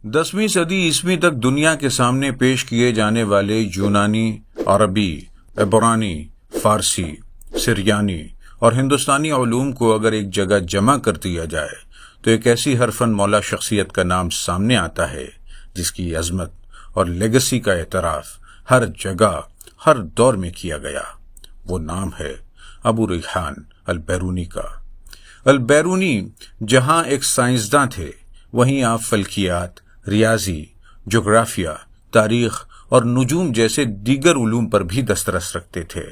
10ویں صدی عیسوی تک دنیا کے سامنے پیش کیے جانے والے یونانی، عربی، عبرانی، فارسی، سریانی اور ہندوستانی علوم کو اگر ایک جگہ جمع کر دیا جائے تو ایک ایسی حرفن مولا شخصیت کا نام سامنے آتا ہے جس کی عظمت اور لیگسی کا اعتراف ہر جگہ، ہر دور میں کیا گیا۔ وہ نام ہے ابو ریحان البیرونی کا۔ البیرونی جہاں ایک سائنسداں تھے، وہیں آپ فلکیات، ریاضی، جغرافیہ، تاریخ اور نجوم جیسے دیگر علوم پر بھی دسترس رکھتے تھے۔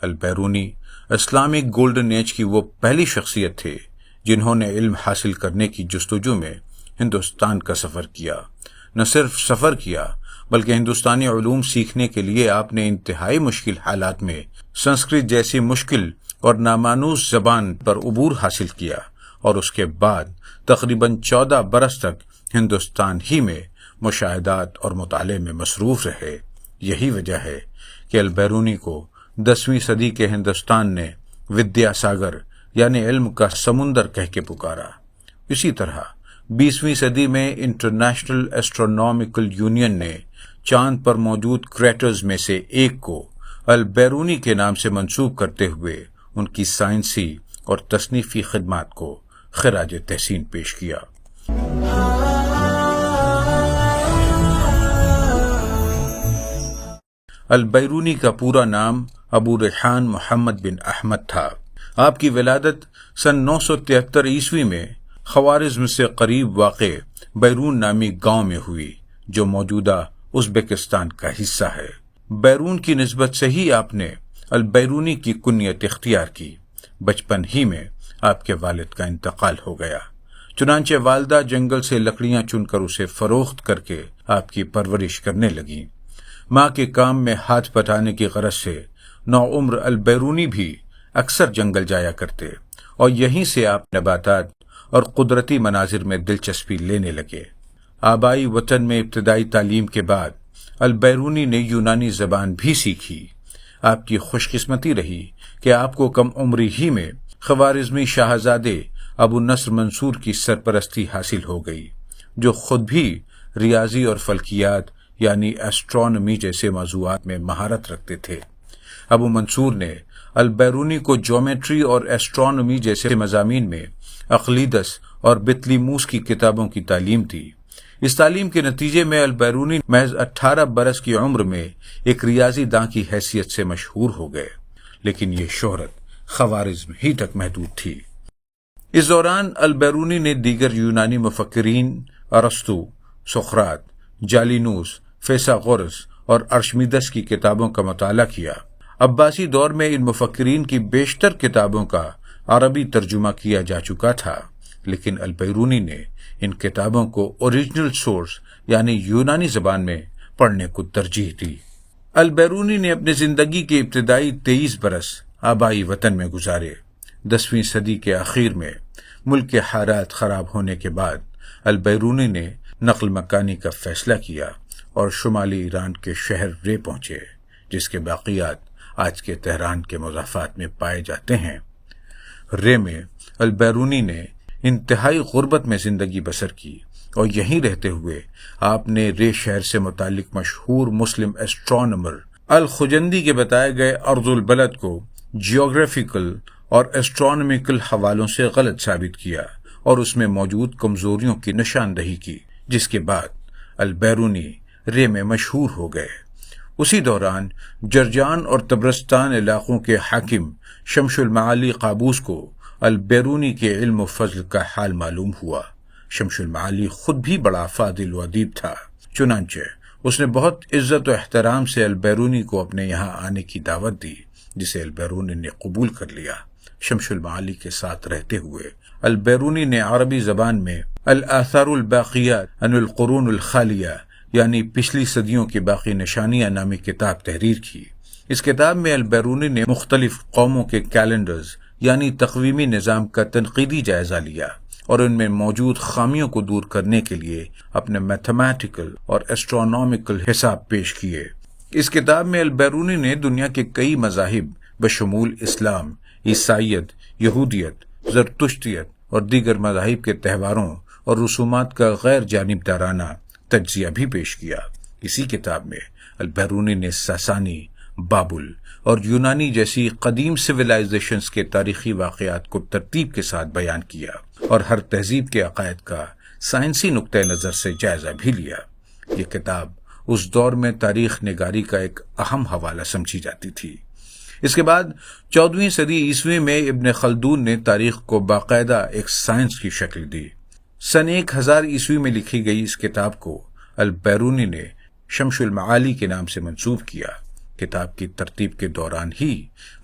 البیرونی اسلامک گولڈن ایج کی وہ پہلی شخصیت تھے جنہوں نے علم حاصل کرنے کی جستجو میں ہندوستان کا سفر کیا۔ نہ صرف سفر کیا بلکہ ہندوستانی علوم سیکھنے کے لیے آپ نے انتہائی مشکل حالات میں سنسکرت جیسی مشکل اور نامانوس زبان پر عبور حاصل کیا، اور اس کے بعد تقریباً 14 برس تک ہندوستان ہی میں مشاہدات اور مطالعے میں مصروف رہے۔ یہی وجہ ہے کہ البیرونی کو 10ویں صدی کے ہندوستان نے ودیا ساگر یعنی علم کا سمندر کہہ کے پکارا۔ اسی طرح 20ویں صدی میں انٹرنیشنل ایسٹرونامیکل یونین نے چاند پر موجود کریٹرز میں سے ایک کو البیرونی کے نام سے منسوب کرتے ہوئے ان کی سائنسی اور تصنیفی خدمات کو خراج تحسین پیش کیا۔ البیرونی کا پورا نام ابو ریحان محمد بن احمد تھا۔ آپ کی ولادت سن 973 عیسوی میں خوارزم سے قریب واقع بیرون نامی گاؤں میں ہوئی، جو موجودہ ازبکستان کا حصہ ہے۔ بیرون کی نسبت سے ہی آپ نے البیرونی کی کنیت اختیار کی۔ بچپن ہی میں آپ کے والد کا انتقال ہو گیا، چنانچہ والدہ جنگل سے لکڑیاں چن کر اسے فروخت کر کے آپ کی پرورش کرنے لگیں۔ ماں کے کام میں ہاتھ بٹانے کی غرض سے نوعمر البیرونی بھی اکثر جنگل جایا کرتے، اور یہیں سے آپ نباتات اور قدرتی مناظر میں دلچسپی لینے لگے۔ آبائی وطن میں ابتدائی تعلیم کے بعد البیرونی نے یونانی زبان بھی سیکھی۔ آپ کی خوش قسمتی رہی کہ آپ کو کم عمری ہی میں خوارزمی شاہزادے ابو نصر منصور کی سرپرستی حاصل ہو گئی، جو خود بھی ریاضی اور فلکیات یعنی ایسٹرونومی جیسے موضوعات میں مہارت رکھتے تھے۔ ابو منصور نے البیرونی کو جیومیٹری اور ایسٹرونومی جیسے مضامین میں اقلیدس اور بطلیموس کی کتابوں کی تعلیم دی۔ اس تعلیم کے نتیجے میں البیرونی محض 18 برس کی عمر میں ایک ریاضی داں کی حیثیت سے مشہور ہو گئے، لیکن یہ شہرت خوارزم ہی تک محدود تھی۔ اس دوران البیرونی نے دیگر یونانی مفکرین ارسطو، سقراط، جالینوس، فیثاغورس اور ارشمیدس کی کتابوں کا مطالعہ کیا۔ عباسی دور میں ان مفکرین کی بیشتر کتابوں کا عربی ترجمہ کیا جا چکا تھا، لیکن البیرونی نے ان کتابوں کو اوریجنل سورس یعنی یونانی زبان میں پڑھنے کو ترجیح دی۔ البیرونی نے اپنی زندگی کے ابتدائی 23 برس آبائی وطن میں گزارے۔ 10ویں صدی کے آخر میں ملک کے حالات خراب ہونے کے بعد البیرونی نے نقل مکانی کا فیصلہ کیا اور شمالی ایران کے شہر رے پہنچے، جس کے باقیات آج کے تہران کے مضافات میں پائے جاتے ہیں۔ رے میں البیرونی نے انتہائی غربت میں زندگی بسر کی، اور یہیں رہتے ہوئے آپ نے رے شہر سے متعلق مشہور مسلم ایسٹرونومر الخجندی کے بتائے گئے ارض البلد کو جیوگرافیکل اور ایسٹرونومیکل حوالوں سے غلط ثابت کیا اور اس میں موجود کمزوریوں کی نشاندہی کی، جس کے بعد البیرونی رے میں مشہور ہو گئے۔ اسی دوران جرجان اور طبرستان علاقوں کے حاکم شمس المعالی قابوس کو البیرونی کے علم و فضل کا حال معلوم ہوا۔ شمس المعالی خود بھی بڑا فاضل و ادیب تھا، چنانچہ اس نے بہت عزت و احترام سے البیرونی کو اپنے یہاں آنے کی دعوت دی، جسے البیرونی نے قبول کر لیا۔ شمس المعالی کے ساتھ رہتے ہوئے البیرونی نے عربی زبان میں الآثار الباقیات عن القرون الخالیہ یعنی پچھلی صدیوں کی باقی نشانیاں نامی کتاب تحریر کی۔ اس کتاب میں البیرونی نے مختلف قوموں کے کیلنڈرز یعنی تقویمی نظام کا تنقیدی جائزہ لیا اور ان میں موجود خامیوں کو دور کرنے کے لیے اپنے میتھمیٹیکل اور ایسٹرونومیکل حساب پیش کیے۔ اس کتاب میں البیرونی نے دنیا کے کئی مذاہب بشمول اسلام، عیسائیت، یہودیت، زرتشتیت اور دیگر مذاہب کے تہواروں اور رسومات کا غیر جانبدارانہ تجزیہ بھی پیش کیا۔ اسی کتاب میں البیرونی نے ساسانی، بابل اور یونانی جیسی قدیم سویلائزیشنز کے تاریخی واقعات کو ترتیب کے ساتھ بیان کیا اور ہر تہذیب کے عقائد کا سائنسی نقطہ نظر سے جائزہ بھی لیا۔ یہ کتاب اس دور میں تاریخ نگاری کا ایک اہم حوالہ سمجھی جاتی تھی۔ اس کے بعد 14ویں صدی عیسوی میں ابن خلدون نے تاریخ کو باقاعدہ ایک سائنس کی شکل دی۔ سن 1000 عیسوی میں لکھی گئی اس کتاب کو البیرونی نے شمس المعالی کے نام سے منسوب کیا۔ کتاب کی ترتیب کے دوران ہی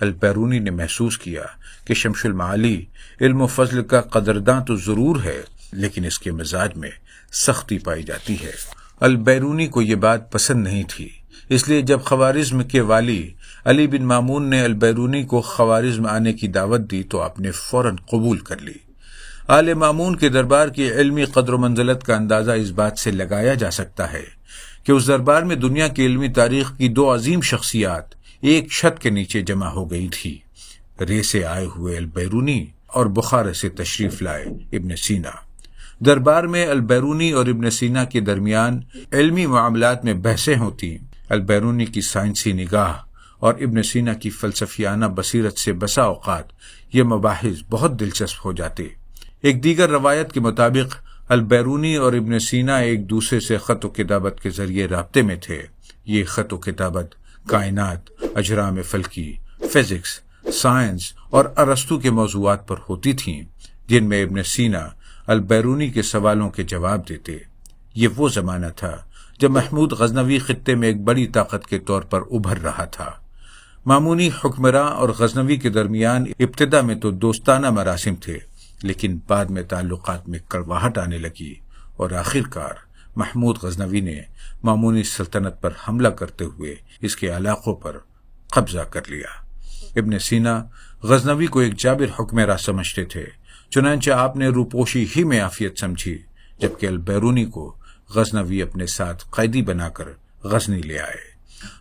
البیرونی نے محسوس کیا کہ شمس المعالی علم و فضل کا قدرداں تو ضرور ہے، لیکن اس کے مزاج میں سختی پائی جاتی ہے۔ البیرونی کو یہ بات پسند نہیں تھی، اس لیے جب خوارزم کے والی علی بن مامون نے البیرونی کو خوارزم آنے کی دعوت دی تو آپ نے فوراً قبول کر لی۔ آل مامون کے دربار کی علمی قدر و منزلت کا اندازہ اس بات سے لگایا جا سکتا ہے کہ اس دربار میں دنیا کی علمی تاریخ کی 2 عظیم شخصیات ایک چھت کے نیچے جمع ہو گئی تھی، رے سے آئے ہوئے البیرونی اور بخارا سے تشریف لائے ابن سینا۔ دربار میں البیرونی اور ابن سینا کے درمیان علمی معاملات میں بحثیں ہوتی، البیرونی کی سائنسی نگاہ اور ابن سینا کی فلسفیانہ بصیرت سے بسا اوقات یہ مباحث بہت دلچسپ ہو جاتے۔ ایک دیگر روایت کے مطابق البیرونی اور ابن سینا ایک دوسرے سے خط و کتابت کے ذریعے رابطے میں تھے۔ یہ خط و کتابت کائنات، اجرام فلکی، فزکس، سائنس اور ارسطو کے موضوعات پر ہوتی تھیں، جن میں ابن سینا البیرونی کے سوالوں کے جواب دیتے۔ یہ وہ زمانہ تھا جب محمود غزنوی خطے میں ایک بڑی طاقت کے طور پر ابھر رہا تھا۔ مامونی حکمراں اور غزنوی کے درمیان ابتدا میں تو دوستانہ مراسم تھے، لیکن بعد میں تعلقات میں کڑواہٹ آنے لگی اور آخرکار محمود غزنوی نے مامونی سلطنت پر حملہ کرتے ہوئے اس کے علاقوں پر قبضہ کر لیا۔ ابن سینا غزنوی کو ایک جابر حکمراں سمجھتے تھے، چنانچہ آپ نے روپوشی ہی میں عافیت سمجھی، جبکہ البیرونی کو غزنوی اپنے ساتھ قیدی بنا کر غزنی لے آئے۔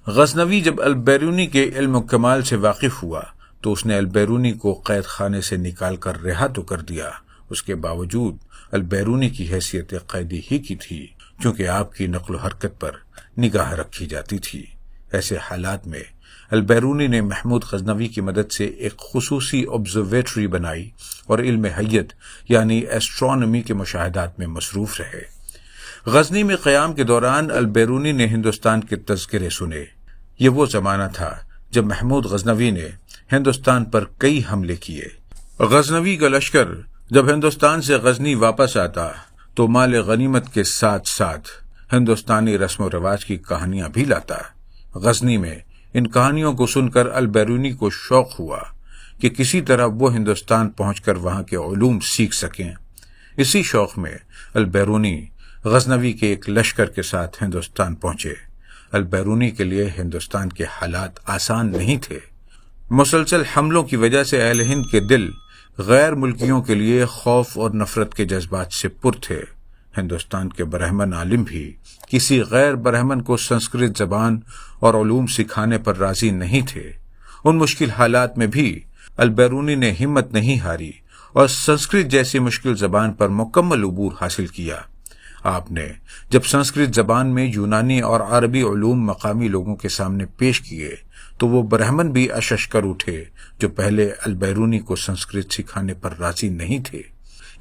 غزنوی جب البیرونی کے علم و کمال سے واقف ہوا تو اس نے البیرونی کو قید خانے سے نکال کر رہا تو کر دیا، اس کے باوجود البیرونی کی حیثیت قیدی ہی کی تھی، چونکہ آپ کی نقل و حرکت پر نگاہ رکھی جاتی تھی۔ ایسے حالات میں البیرونی نے محمود غزنوی کی مدد سے ایک خصوصی آبزرویٹری بنائی اور علم حیت یعنی ایسٹرونومی کے مشاہدات میں مصروف رہے۔ غزنی میں قیام کے دوران البیرونی نے ہندوستان کے تذکرے سنے۔ یہ وہ زمانہ تھا جب محمود غزنوی نے ہندوستان پر کئی حملے کیے۔ غزنوی کا لشکر جب ہندوستان سے غزنی واپس آتا تو مال غنیمت کے ساتھ ساتھ ہندوستانی رسم و رواج کی کہانیاں بھی لاتا۔ غزنی میں ان کہانیوں کو سن کر البیرونی کو شوق ہوا کہ کسی طرح وہ ہندوستان پہنچ کر وہاں کے علوم سیکھ سکیں۔ اسی شوق میں البیرونی غزنوی کے ایک لشکر کے ساتھ ہندوستان پہنچے۔ البیرونی کے لیے ہندوستان کے حالات آسان نہیں تھے۔ مسلسل حملوں کی وجہ سے اہل ہند کے دل غیر ملکیوں کے لیے خوف اور نفرت کے جذبات سے پر تھے۔ ہندوستان کے برہمن عالم بھی کسی غیر برہمن کو سنسکرت زبان اور علوم سکھانے پر راضی نہیں تھے۔ ان مشکل حالات میں بھی البیرونی نے ہمت نہیں ہاری اور سنسکرت جیسی مشکل زبان پر مکمل عبور حاصل کیا۔ آپ نے جب سنسکرت زبان میں یونانی اور عربی علوم مقامی لوگوں کے سامنے پیش کیے تو وہ برہمن بھی اشش کر اٹھے جو پہلے البیرونی کو سنسکرت سکھانے پر راضی نہیں تھے۔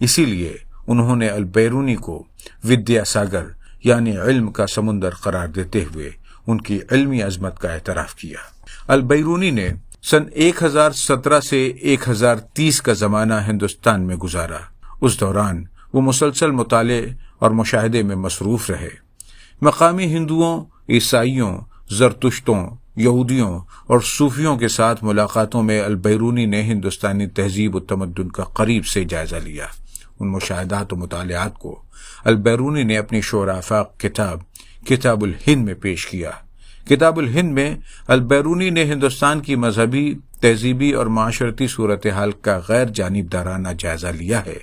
اسی لیے انہوں نے البیرونی کو ودیا ساگر یعنی علم کا سمندر قرار دیتے ہوئے ان کی علمی عظمت کا اعتراف کیا۔ البیرونی نے سن 1017 سے 1030 کا زمانہ ہندوستان میں گزارا۔ اس دوران وہ مسلسل مطالعے اور مشاہدے میں مصروف رہے۔ مقامی ہندوؤں، عیسائیوں، زرتشتوں، یہودیوں اور صوفیوں کے ساتھ ملاقاتوں میں البیرونی نے ہندوستانی تہذیب و تمدن کا قریب سے جائزہ لیا۔ ان مشاہدات و مطالعات کو البیرونی نے اپنی شور آفاق کتاب الہند میں پیش کیا۔ کتاب الہند میں البیرونی نے ہندوستان کی مذہبی، تہذیبی اور معاشرتی صورتحال کا غیر جانبدارانہ جائزہ لیا ہے۔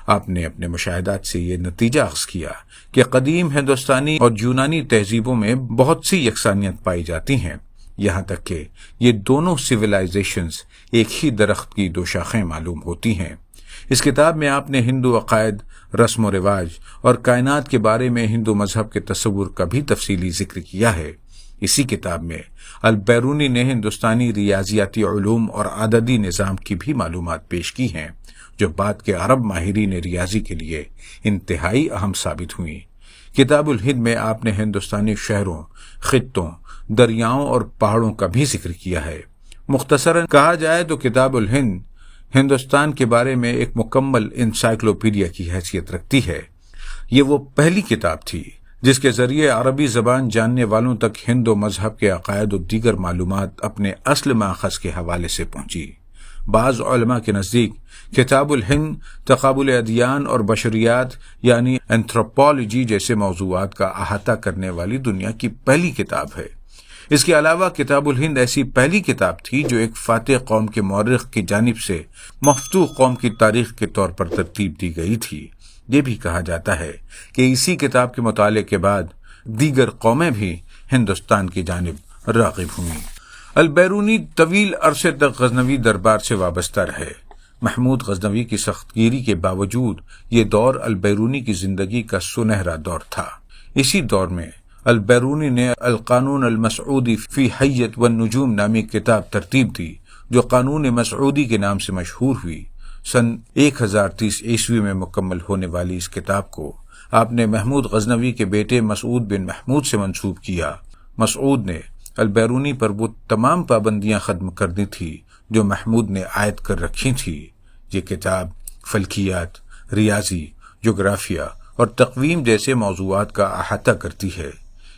آپ نے اپنے مشاہدات سے یہ نتیجہ اخذ کیا کہ قدیم ہندوستانی اور یونانی تہذیبوں میں بہت سی یکسانیت پائی جاتی ہیں، یہاں تک کہ یہ دونوں سویلائزیشنز ایک ہی درخت کی 2 شاخیں معلوم ہوتی ہیں۔ اس کتاب میں آپ نے ہندو عقائد، رسم و رواج اور کائنات کے بارے میں ہندو مذہب کے تصور کا بھی تفصیلی ذکر کیا ہے۔ اسی کتاب میں البیرونی نے ہندوستانی ریاضیاتی علوم اور عددی نظام کی بھی معلومات پیش کی ہیں، جو بعد کے عرب ماہرین ریاضی کے لیے انتہائی اہم ثابت ہوئیں۔ کتاب الہند میں آپ نے ہندوستانی شہروں، خطوں، دریاؤں اور پہاڑوں کا بھی ذکر کیا ہے۔ مختصراً کہا جائے تو کتاب الہند ہندوستان کے بارے میں ایک مکمل انسائکلوپیڈیا کی حیثیت رکھتی ہے۔ یہ وہ پہلی کتاب تھی جس کے ذریعے عربی زبان جاننے والوں تک ہندو مذہب کے عقائد و دیگر معلومات اپنے اصل ماخذ کے حوالے سے پہنچی۔ بعض علماء کے نزدیک کتاب الہند تقابل ادیان اور بشریات یعنی اینتھروپولوجی جیسے موضوعات کا احاطہ کرنے والی دنیا کی پہلی کتاب ہے۔ اس کے علاوہ کتاب الہند ایسی پہلی کتاب تھی جو ایک فاتح قوم کے مورخ کی جانب سے مفتوح قوم کی تاریخ کے طور پر ترتیب دی گئی تھی۔ یہ بھی کہا جاتا ہے کہ اسی کتاب کے مطالعے کے بعد دیگر قومیں بھی ہندوستان کی جانب راغب ہوئیں۔ البیرونی طویل عرصے تک غزنوی دربار سے وابستہ رہے۔ محمود غزنوی کی سخت گیری کے باوجود یہ دور البیرونی کی زندگی کا سنہرا دور تھا۔ اسی دور میں البیرونی نے القانون المسعودی فی حیۃ والنجوم نامی کتاب ترتیب دی، جو قانون مسعودی کے نام سے مشہور ہوئی۔ سن 1030 عیسوی میں مکمل ہونے والی اس کتاب کو آپ نے محمود غزنوی کے بیٹے مسعود بن محمود سے منسوب کیا۔ مسعود نے البیرونی پر وہ تمام پابندیاں ختم کر دی تھی جو محمود نے عائد کر رکھی تھی۔ یہ کتاب فلکیات، ریاضی، جغرافیہ اور تقویم جیسے موضوعات کا احاطہ کرتی ہے۔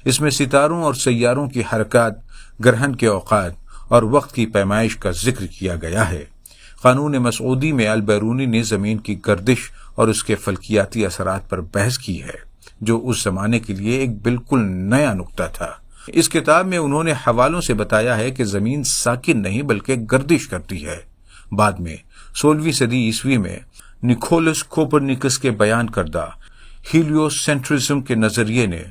اس میں ستاروں اور سیاروں کی حرکات، گرہن کے اوقات اور وقت کی پیمائش کا ذکر کیا گیا ہے۔ قانون مسعودی میں البیرونی نے زمین کی گردش اور اس کے فلکیاتی اثرات پر بحث کی ہے، جو اس زمانے کے لیے ایک بالکل نیا نقطہ تھا۔ اس کتاب میں انہوں نے حوالوں سے بتایا ہے کہ زمین ساکن نہیں بلکہ گردش کرتی ہے۔ بعد میں 16ویں صدی عیسوی میں نیکولس کوپرنیکس کے بیان کردہ ہیلیو سینٹرزم کے نظریے نے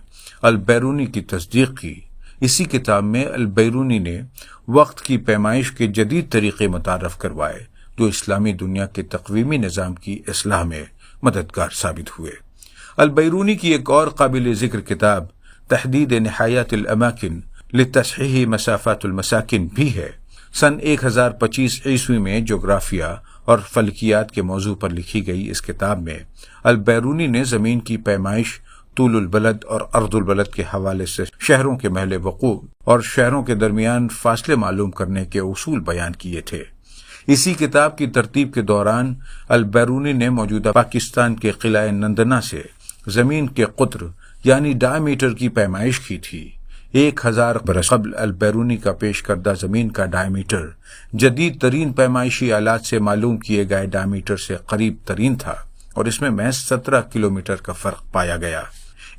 البیرونی کی تصدیق کی۔ اسی کتاب میں البیرونی نے وقت کی پیمائش کے جدید طریقے متعارف کروائے، جو اسلامی دنیا کے تقویمی نظام کی اصلاح میں مددگار ثابت ہوئے۔ البیرونی کی ایک اور قابل ذکر کتاب تحدید نہایات الاماکن لتصحیح مسافات المساکن بھی ہے۔ سن 1025 عیسوی میں جغرافیہ اور فلکیات کے موضوع پر لکھی گئی اس کتاب میں البیرونی نے زمین کی پیمائش، طول البلد اور عرض البلد کے حوالے سے شہروں کے محل وقوع اور شہروں کے درمیان فاصلے معلوم کرنے کے اصول بیان کیے تھے۔ اسی کتاب کی ترتیب کے دوران البیرونی نے موجودہ پاکستان کے قلعہ نندنا سے زمین کے قطر یعنی ڈائی میٹر کی پیمائش کی تھی۔ 1000 برس قبل البیرونی کا پیش کردہ زمین کا ڈائی میٹر جدید ترین پیمائشی آلات سے معلوم کیے گئے ڈائی میٹر سے قریب ترین تھا، اور اس میں محض 17 کلومیٹر کا فرق پایا گیا۔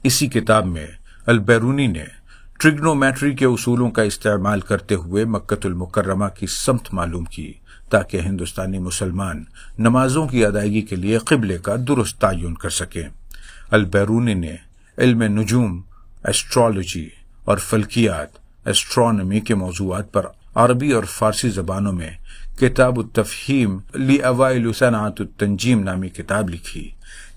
اسی کتاب میں البیرونی نے ٹریگنومیٹری کے اصولوں کا استعمال کرتے ہوئے مکۃ المکرمہ کی سمت معلوم کی، تاکہ ہندوستانی مسلمان نمازوں کی ادائیگی کے لیے قبلے کا درست تعین کر سکیں۔ البیرونی نے علم نجوم، ایسٹرالوجی اور فلکیات، ایسٹرونومی کے موضوعات پر عربی اور فارسی زبانوں میں کتاب التفہیم لأوائل صنعت التنجیم نامی کتاب لکھی۔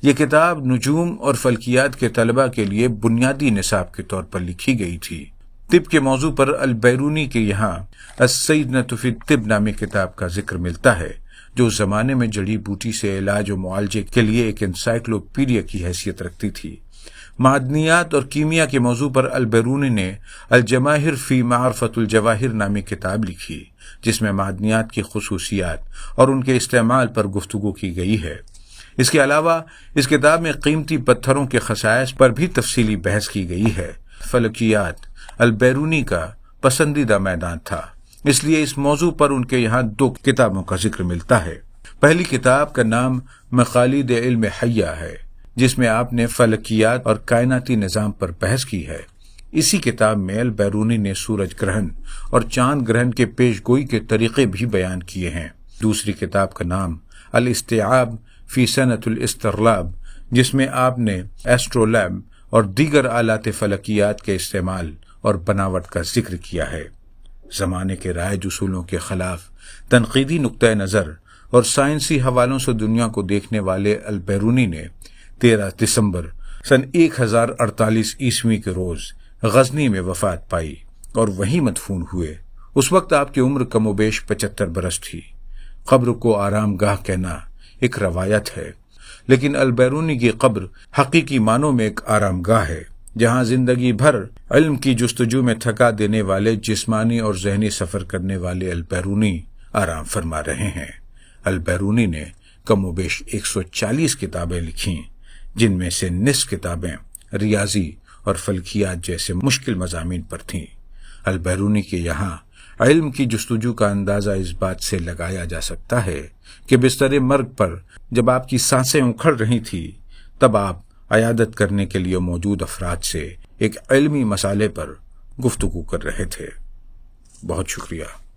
یہ کتاب نجوم اور فلکیات کے طلباء کے لیے بنیادی نصاب کے طور پر لکھی گئی تھی۔ طب کے موضوع پر البیرونی کے یہاں السیدنۃ فی الطب نامی کتاب کا ذکر ملتا ہے، جو اس زمانے میں جڑی بوٹی سے علاج و معالجے کے لیے ایک انسائکلوپیڈیا کی حیثیت رکھتی تھی۔ معدنیات اور کیمیا کے موضوع پر البیرونی نے الجواہر فی معرفت الجواہر نامی کتاب لکھی، جس میں معدنیات کی خصوصیات اور ان کے استعمال پر گفتگو کی گئی ہے۔ اس کے علاوہ اس کتاب میں قیمتی پتھروں کے خصائص پر بھی تفصیلی بحث کی گئی ہے۔ فلکیات البیرونی کا پسندیدہ میدان تھا، اس لیے اس موضوع پر ان کے یہاں 2 کتابوں کا ذکر ملتا ہے۔ پہلی کتاب کا نام مقالید علم حیہ ہے، جس میں آپ نے فلکیات اور کائناتی نظام پر بحث کی ہے۔ اسی کتاب میں البیرونی نے سورج گرہن اور چاند گرہن کے پیش گوئی کے طریقے بھی بیان کیے ہیں۔ دوسری کتاب کا نام الاستیعاب فی صنعت الاسترلاب، جس میں آپ نے ایسٹرولیب اور دیگر آلات فلکیات کے استعمال اور بناوٹ کا ذکر کیا ہے۔ زمانے کے رائج اصولوں کے خلاف تنقیدی نقطۂ نظر اور سائنسی حوالوں سے دنیا کو دیکھنے والے البیرونی نے 13 دسمبر سن 1048 عیسوی کے روز غزنی میں وفات پائی اور وہیں مدفون ہوئے۔ اس وقت آپ کی عمر کم و بیش 75 برس تھی۔ قبر کو آرام گاہ کہنا ایک روایت ہے، لیکن البیرونی کی قبر حقیقی معنوں میں ایک آرام گاہ ہے، جہاں زندگی بھر علم کی جستجو میں تھکا دینے والے جسمانی اور ذہنی سفر کرنے والے البیرونی آرام فرما رہے ہیں۔ البیرونی نے کم و بیش 140 کتابیں لکھیں، جن میں سے نصف کتابیں ریاضی اور فلکیات جیسے مشکل مضامین پر تھیں۔ البیرونی کے یہاں علم کی جستجو کا اندازہ اس بات سے لگایا جا سکتا ہے کہ بستر مرگ پر جب آپ کی سانسیں اکھڑ رہی تھی، تب آپ عیادت کرنے کے لیے موجود افراد سے ایک علمی مسئلے پر گفتگو کر رہے تھے۔ بہت شکریہ۔